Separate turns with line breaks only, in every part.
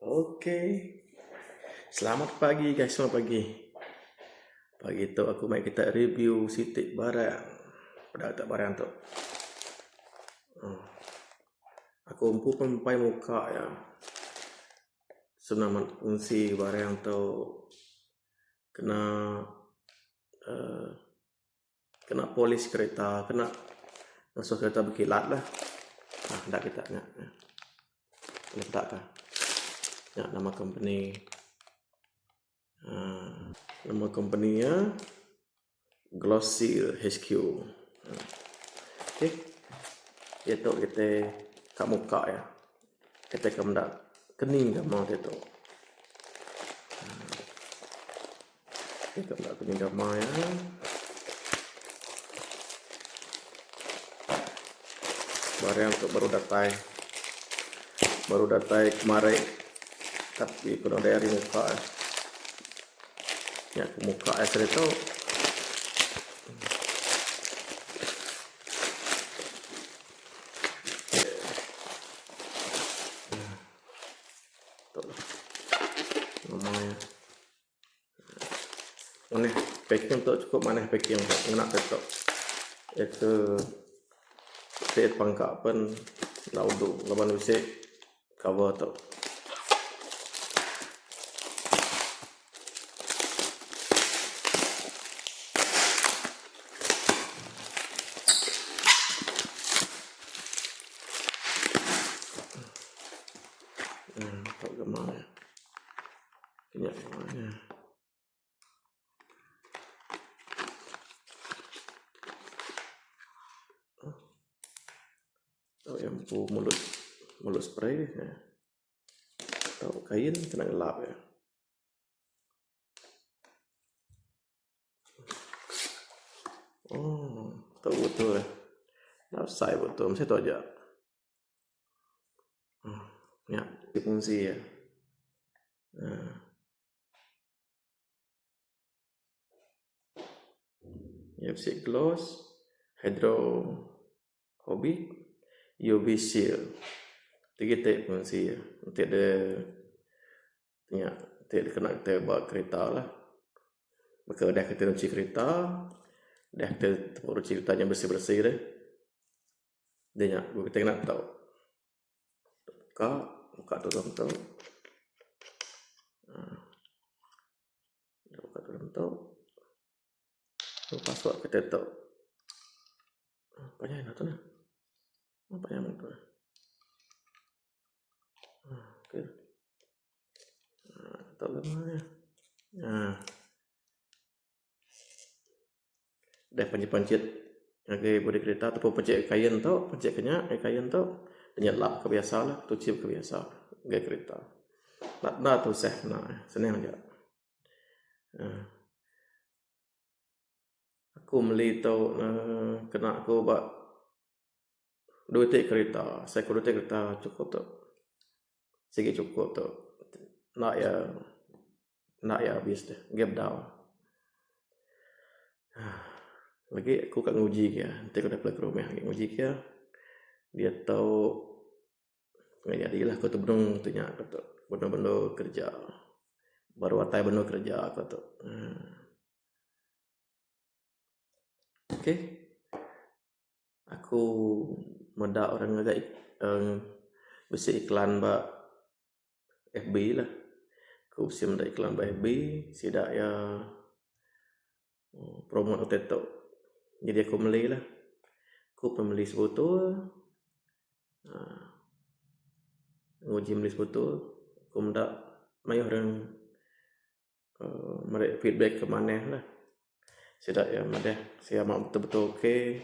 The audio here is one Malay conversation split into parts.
Oke, selamat pagi guys, selamat pagi. Pagi tu aku mai kita review sitik barang. Pada tak barang tu. Aku umpu pempai muka ya. Sebenarnya fungsi barang tu kena uh, kena polis kereta, kena masuk kereta berkilat lah. Dah kita nak. Letak kah? Ya, nama company. Nama company-nya Glossy HQ. Okey. Itu kita kat muka ya. Kita kemendak kening gambar itu. Kita kemendak kening gambar ya. Barang untuk baru datai kemarin, tapi kena dari muka ya, muka asal itu namanya mana packing tu cukup, mana packing nak tetap itu set pangkak pun laudu lawan usik cover tu. Tak gemar ya. Kenyak gemarnya. Tahu yang mulut spray ya. Tahu kain kena gelap ya. Oh, tahu betul ya. Saya betul, mesti tu aja. Ya, fungsi ya. FC Gloss, Hydrophobic, UV Shield. Tiga type fungsi ya. Nanti ada kena kita bawa kereta lah. Maka dah kita cuci kereta, dah kita cuci keretanya bersih-bersih dah. Dia kita kena tahu. Buka dalam tu. Buka dalam tu. Password kita tahu. Apa yang nak tu nak? Apa yang nak tu? Okey. Tahu gambarnya. Dah pancit-pancit okay, bodi kereta ataupun pancit kain tu, pancit kenyak kain tu, dia lap kebiasalah, tuci kebiasa gaya kereta. Nak tu senang aja. Aku beli tu kena aku buat 2 tik kereta. Saya kudu tik kereta cukup tu. Sikit cukup tu. Nak ya habis dah. Gap down. Lagi aku kat nguji dia. Nanti aku dah balik ke rumah lagi nguji dia. Dia tahu nggak jadilah aku tu benar-benar kerja. Baru atai benar kerja aku tu. Okey. Aku medak orang agak besi iklan ba FB lah. Aku besi medak iklan ba FB, sidak ya promote tu. Jadi aku beli lah. Aku pembeli sebotol. Nguji beli sebotol. Aku medak mai orang mereka feedback ke mana lah. Sidak ya madah saya mak betul-betul okey.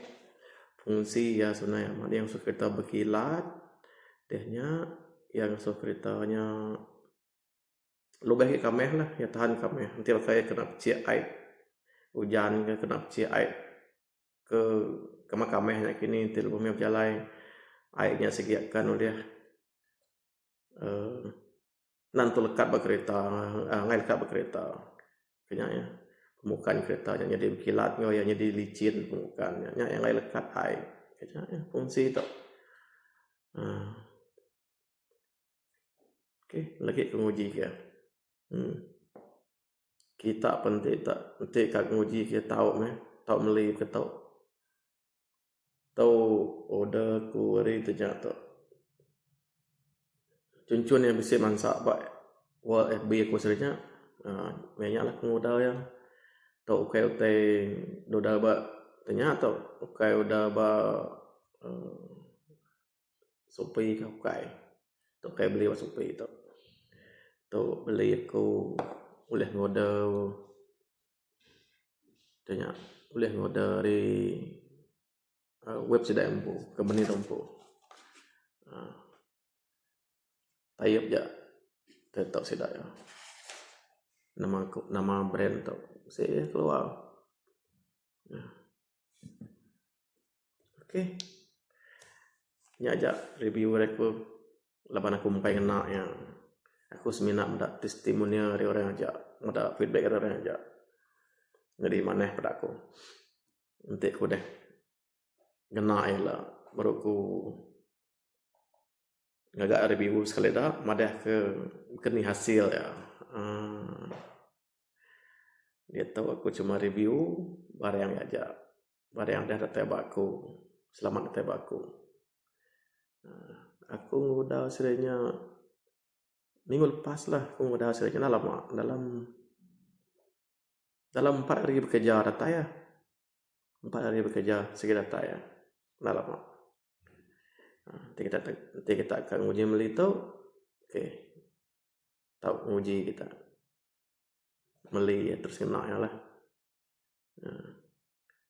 Fungsi ya sebenarnya ada yang suka kereta berkilat. Dehnya yang suka keretanya lubang kameh lah, ya tahan kameh. Nanti pakai kena pecik air. Hujan ke kena pecik air ke kameh nak kini til bumi berjalan airnya segiakan oleh nanti lekat berkereta, ngai lekat berkereta. Kenyanya permukaan keretanya jadi berkilat, yang jadi licin permukaannya, yang lain lekat air. Kenyanya fungsi itu. Okey, lagi aku nguji ke. Kita penting tak penting kak nguji ke tahu tahu meli ke tahu order ku hari ternyata cun yang bisa mansak pak wal FB aku sebenarnya banyak lah modal yang tahu ukai utai dodal ba ternyata ukai udah ba Shopee ka ukai tu ukai beli wa Shopee tu beli aku boleh ngorder ternyata boleh ngorder dari web sedai empu company empu tayap je tetap sedai nama brand tu saya keluar. Okey, nya aja review aku laban aku mungkin kena yang aku seminat mendak testimonial dari orang aja mendak feedback dari orang aja jadi mana pada aku nanti aku deh kena lah baru aku ngagak review sekali dah madah ke keni hasil ya. Dia tahu aku cuma review barang aja barang dah datang aku selamat datang aku. Aku udah hasilnya minggu lepas lah aku udah hasilnya dalam 4 hari bekerja data ya 4 hari bekerja segi data ya dah lama. Nanti kita akan uji meli tahu okey tahu uji kita meli ya, terus kena ya lah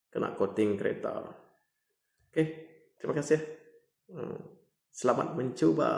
kena coating kereta. Okey, terima kasih. Selamat mencuba.